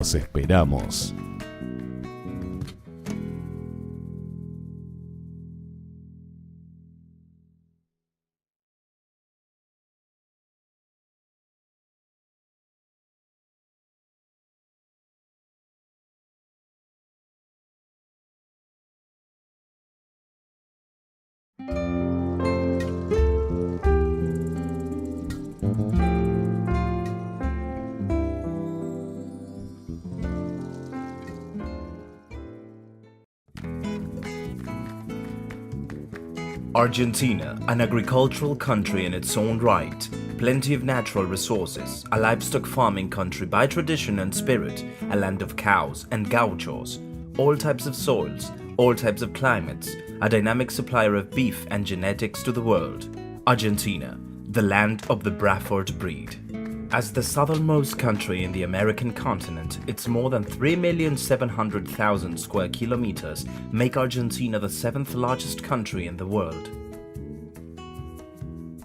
Los esperamos. Argentina, an agricultural country in its own right, plenty of natural resources, a livestock farming country by tradition and spirit, a land of cows and gauchos, all types of soils, all types of climates, a dynamic supplier of beef and genetics to the world. Argentina, the land of the Braford breed. As the southernmost country in the American continent, its more than 3,700,000 square kilometers make Argentina the 7th largest country in the world.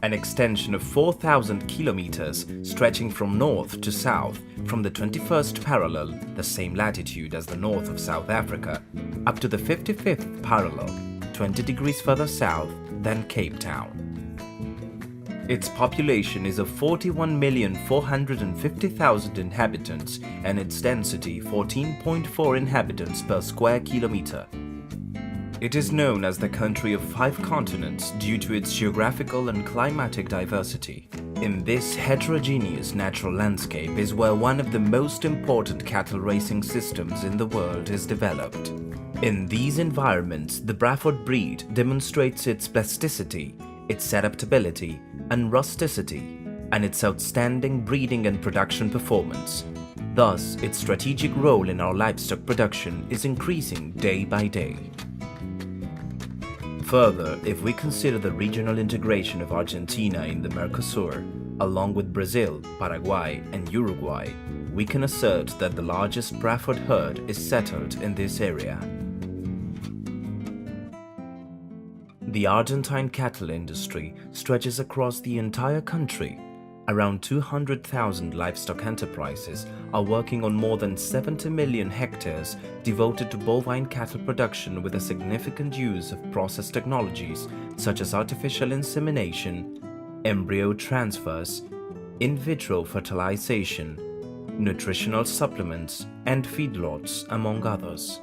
An extension of 4,000 kilometers stretching from north to south, from the 21st parallel, the same latitude as the north of South Africa, up to the 55th parallel, 20 degrees further south than Cape Town. Its population is of 41,450,000 inhabitants and its density 14.4 inhabitants per square kilometer. It is known as the country of 5 continents due to its geographical and climatic diversity. In this heterogeneous natural landscape is where one of the most important cattle racing systems in the world is developed. In these environments, the Braford breed demonstrates its plasticity, its adaptability and rusticity, and its outstanding breeding and production performance. Thus, its strategic role in our livestock production is increasing day by day. Further, if we consider the regional integration of Argentina in the Mercosur, along with Brazil, Paraguay and Uruguay, we can assert that the largest Braford herd is settled in this area. The Argentine cattle industry stretches across the entire country. Around 200,000 livestock enterprises are working on more than 70 million hectares devoted to bovine cattle production with a significant use of process technologies such as artificial insemination, embryo transfers, in vitro fertilization, nutritional supplements, and feedlots, among others.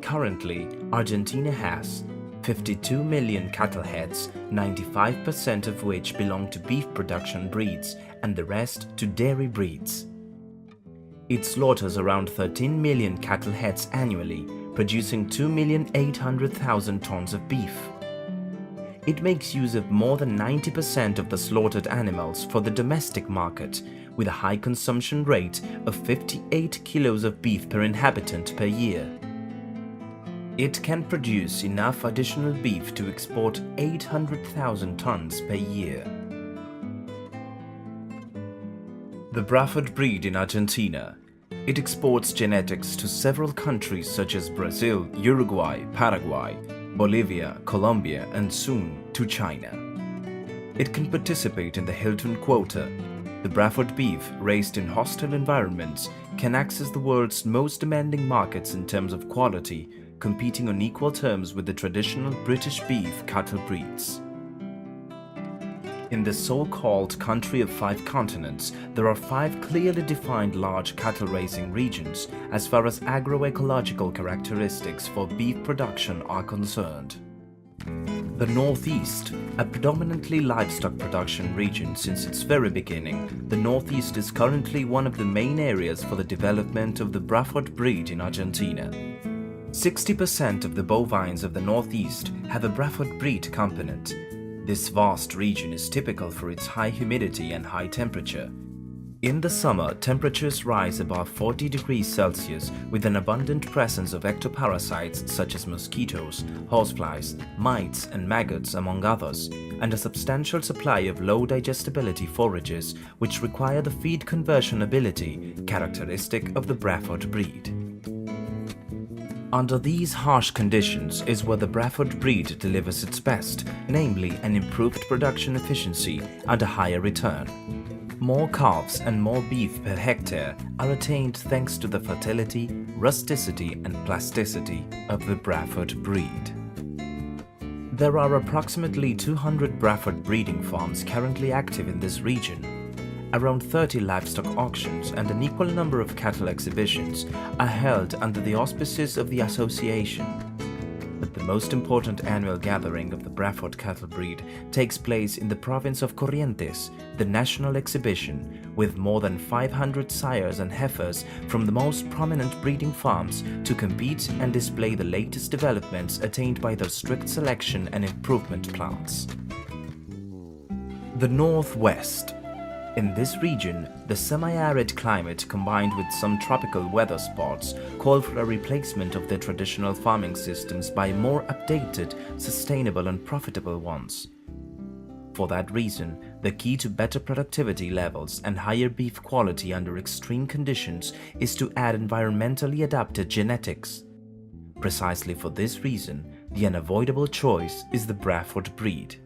Currently, Argentina has 52 million cattle heads, 95% of which belong to beef production breeds and the rest to dairy breeds. It slaughters around 13 million cattle heads annually, producing 2,800,000 tons of beef. It makes use of more than 90% of the slaughtered animals for the domestic market, with a high consumption rate of 58 kilos of beef per inhabitant per year. It can produce enough additional beef to export 800,000 tons per year. The Braford breed in Argentina. It exports genetics to several countries such as Brazil, Uruguay, Paraguay, Bolivia, Colombia, and soon to China. It can participate in the Hilton quota. The Braford beef, raised in hostile environments, can access the world's most demanding markets in terms of quality, competing on equal terms with the traditional British beef cattle breeds. In the so-called country of 5 continents, there are 5 clearly defined large cattle raising regions as far as agroecological characteristics for beef production are concerned. The Northeast, a predominantly livestock production region since its very beginning, the Northeast is currently one of the main areas for the development of the Braford breed in Argentina. 60% of the bovines of the Northeast have a Braford breed component. This vast region is typical for its high humidity and high temperature. In the summer, temperatures rise above 40 degrees Celsius with an abundant presence of ectoparasites such as mosquitoes, horseflies, mites and maggots among others, and a substantial supply of low digestibility forages which require the feed conversion ability characteristic of the Braford breed. Under these harsh conditions is where the Braford breed delivers its best, namely an improved production efficiency and a higher return. More calves and more beef per hectare are attained thanks to the fertility, rusticity and plasticity of the Braford breed. There are approximately 200 Braford breeding farms currently active in this region. Around 30 livestock auctions and an equal number of cattle exhibitions are held under the auspices of the association. But the most important annual gathering of the Braford cattle breed takes place in the province of Corrientes, the national exhibition, with more than 500 sires and heifers from the most prominent breeding farms to compete and display the latest developments attained by their strict selection and improvement plans. The Northwest. In this region, the semi-arid climate combined with some tropical weather spots call for a replacement of their traditional farming systems by more updated, sustainable and profitable ones. For that reason, the key to better productivity levels and higher beef quality under extreme conditions is to add environmentally adapted genetics. Precisely for this reason, the unavoidable choice is the Braford breed.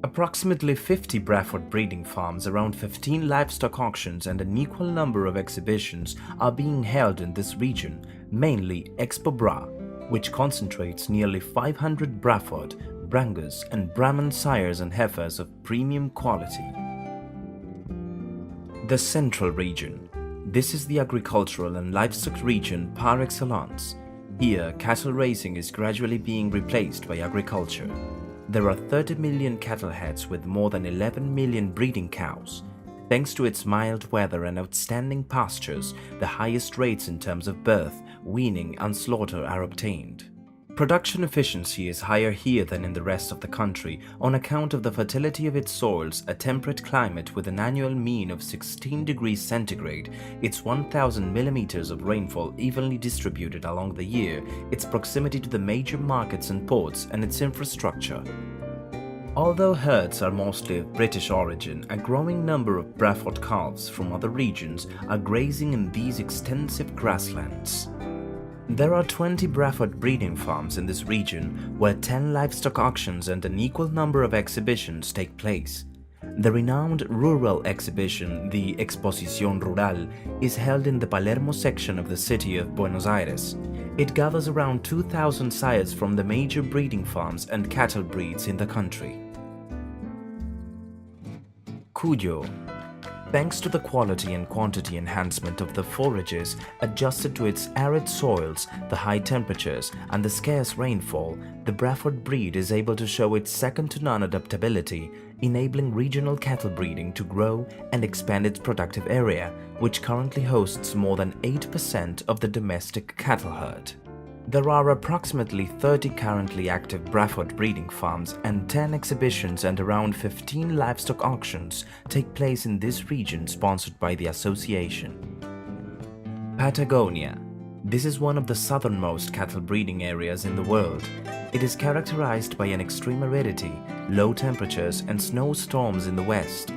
Approximately 50 Braford breeding farms, around 15 livestock auctions and an equal number of exhibitions are being held in this region, mainly Expo Bra, which concentrates nearly 500 Braford, Brangus and Brahman sires and heifers of premium quality. The Central Region. This is the agricultural and livestock region par excellence. Here, cattle raising is gradually being replaced by agriculture. There are 30 million cattle heads with more than 11 million breeding cows. Thanks to its mild weather and outstanding pastures, the highest rates in terms of birth, weaning and slaughter are obtained. Production efficiency is higher here than in the rest of the country on account of the fertility of its soils, a temperate climate with an annual mean of 16 degrees centigrade, its 1,000 millimeters of rainfall evenly distributed along the year, its proximity to the major markets and ports, and its infrastructure. Although herds are mostly of British origin, a growing number of Braford calves from other regions are grazing in these extensive grasslands. There are 20 Braford breeding farms in this region where 10 livestock auctions and an equal number of exhibitions take place. The renowned rural exhibition, the Exposición Rural, is held in the Palermo section of the city of Buenos Aires. It gathers around 2,000 sires from the major breeding farms and cattle breeds in the country. Cuyo. Thanks to the quality and quantity enhancement of the forages adjusted to its arid soils, the high temperatures, and the scarce rainfall, the Braford breed is able to show its second-to-none adaptability, enabling regional cattle breeding to grow and expand its productive area, which currently hosts more than 8% of the domestic cattle herd. There are approximately 30 currently active Braford breeding farms and 10 exhibitions and around 15 livestock auctions take place in this region sponsored by the association. Patagonia. This is one of the southernmost cattle breeding areas in the world. It is characterized by an extreme aridity, low temperatures and snowstorms in the west.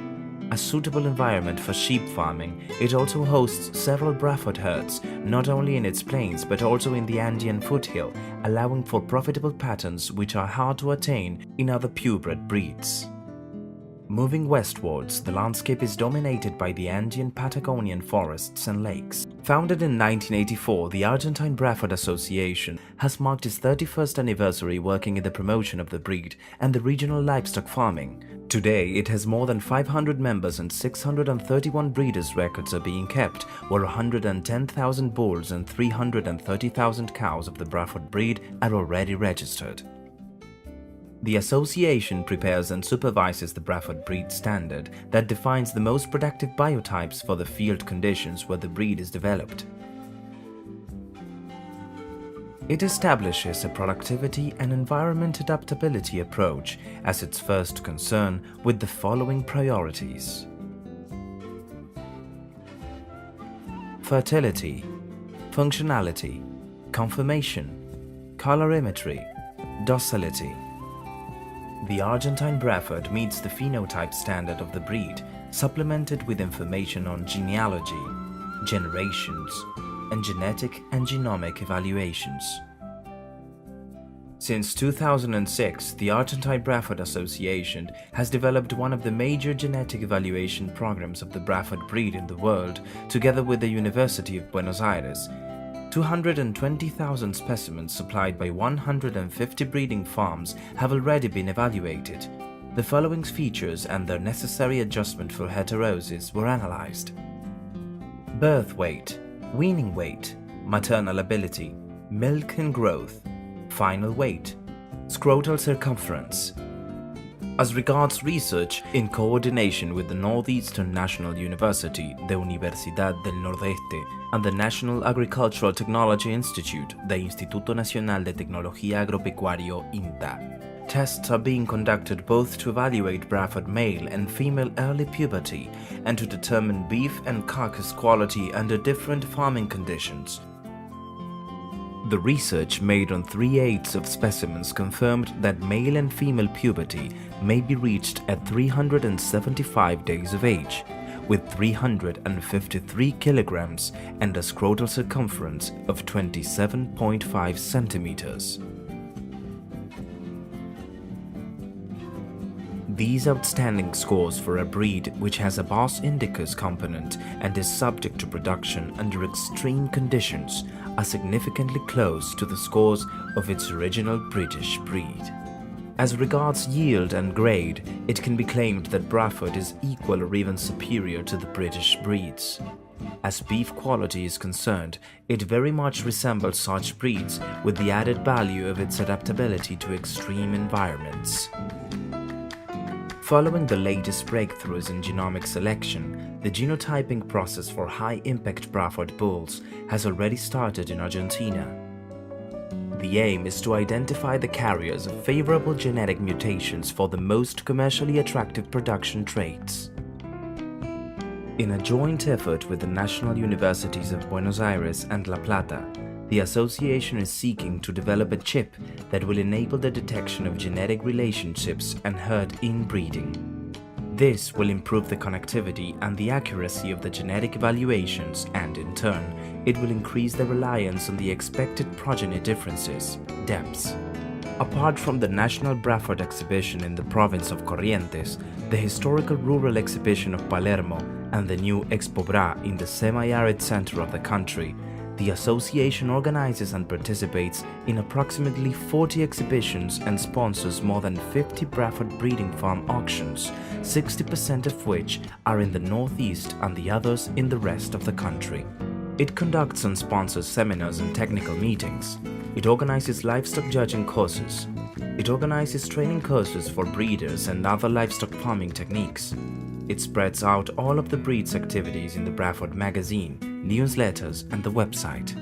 A suitable environment for sheep farming, it also hosts several Braford herds, not only in its plains but also in the Andean foothill, allowing for profitable patterns which are hard to attain in other purebred breeds. Moving westwards, the landscape is dominated by the Andean Patagonian forests and lakes. Founded in 1984, the Argentine Braford Association has marked its 31st anniversary working in the promotion of the breed and the regional livestock farming. Today, it has more than 500 members and 631 breeders' records are being kept, where 110,000 bulls and 330,000 cows of the Braford breed are already registered. The association prepares and supervises the Braford breed standard that defines the most productive biotypes for the field conditions where the breed is developed. It establishes a productivity and environment adaptability approach as its first concern with the following priorities: fertility, functionality, conformation, colorimetry, docility. The Argentine Braford meets the phenotype standard of the breed, supplemented with information on genealogy, generations, and genetic and genomic evaluations. Since 2006, the Argentine Braford Association has developed one of the major genetic evaluation programs of the Braford breed in the world, together with the University of Buenos Aires. 220,000 specimens supplied by 150 breeding farms have already been evaluated. The following features and their necessary adjustment for heterosis were analyzed: birth weight, weaning weight, maternal ability, milk and growth, final weight, scrotal circumference. As regards research, in coordination with the Northeastern National University, the Universidad del Nordeste, and the National Agricultural Technology Institute, the Instituto Nacional de Tecnología Agropecuario INTA, tests are being conducted both to evaluate Braford male and female early puberty and to determine beef and carcass quality under different farming conditions. The research made on 3/8 of specimens confirmed that male and female puberty may be reached at 375 days of age, with 353 kilograms and a scrotal circumference of 27.5 centimeters. These outstanding scores for a breed which has a Bos indicus component and is subject to production under extreme conditions are significantly close to the scores of its original British breed. As regards yield and grade, it can be claimed that Braford is equal or even superior to the British breeds. As beef quality is concerned, it very much resembles such breeds with the added value of its adaptability to extreme environments. Following the latest breakthroughs in genomic selection, the genotyping process for high-impact Braford bulls has already started in Argentina. The aim is to identify the carriers of favorable genetic mutations for the most commercially attractive production traits. In a joint effort with the National Universities of Buenos Aires and La Plata, the association is seeking to develop a chip that will enable the detection of genetic relationships and herd inbreeding. This will improve the connectivity and the accuracy of the genetic evaluations, and in turn, it will increase the reliance on the expected progeny differences, depths. Apart from the National Braford exhibition in the province of Corrientes, the historical rural exhibition of Palermo, and the new Expo Bra in the semi-arid center of the country, the association organizes and participates in approximately 40 exhibitions and sponsors more than 50 Braford breeding farm auctions, 60% of which are in the Northeast and the others in the rest of the country. It conducts and sponsors seminars and technical meetings. It organizes livestock judging courses. It organizes training courses for breeders and other livestock farming techniques. It spreads out all of the breed's activities in the Braford magazine, newsletters, and the website.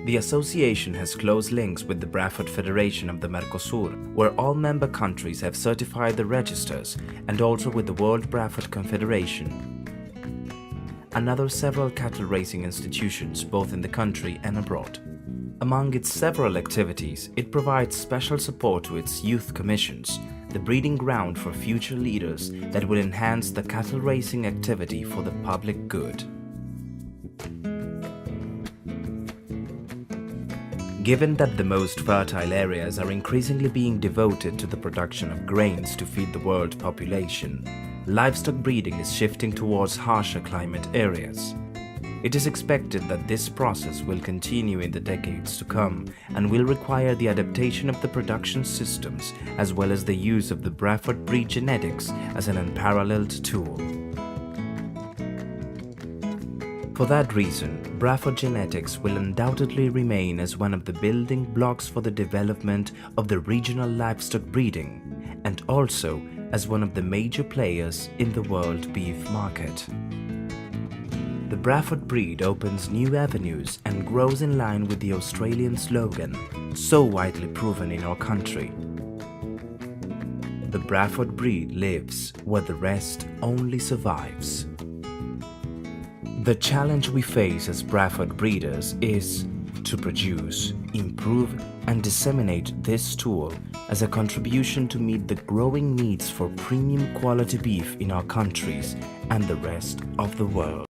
The association has close links with the Braford Federation of the Mercosur, where all member countries have certified the registers, and also with the World Braford Confederation, and other several cattle racing institutions both in the country and abroad. Among its several activities, it provides special support to its youth commissions, the breeding ground for future leaders that will enhance the cattle racing activity for the public good. Given that the most fertile areas are increasingly being devoted to the production of grains to feed the world population, livestock breeding is shifting towards harsher climate areas. It is expected that this process will continue in the decades to come and will require the adaptation of the production systems as well as the use of the Braford breed genetics as an unparalleled tool. For that reason, Braford genetics will undoubtedly remain as one of the building blocks for the development of the regional livestock breeding, and also as one of the major players in the world beef market. The Braford breed opens new avenues and grows in line with the Australian slogan, so widely proven in our country. The Braford breed lives where the rest only survives. The challenge we face as Braford breeders is to produce, improve, and disseminate this tool as a contribution to meet the growing needs for premium quality beef in our countries and the rest of the world.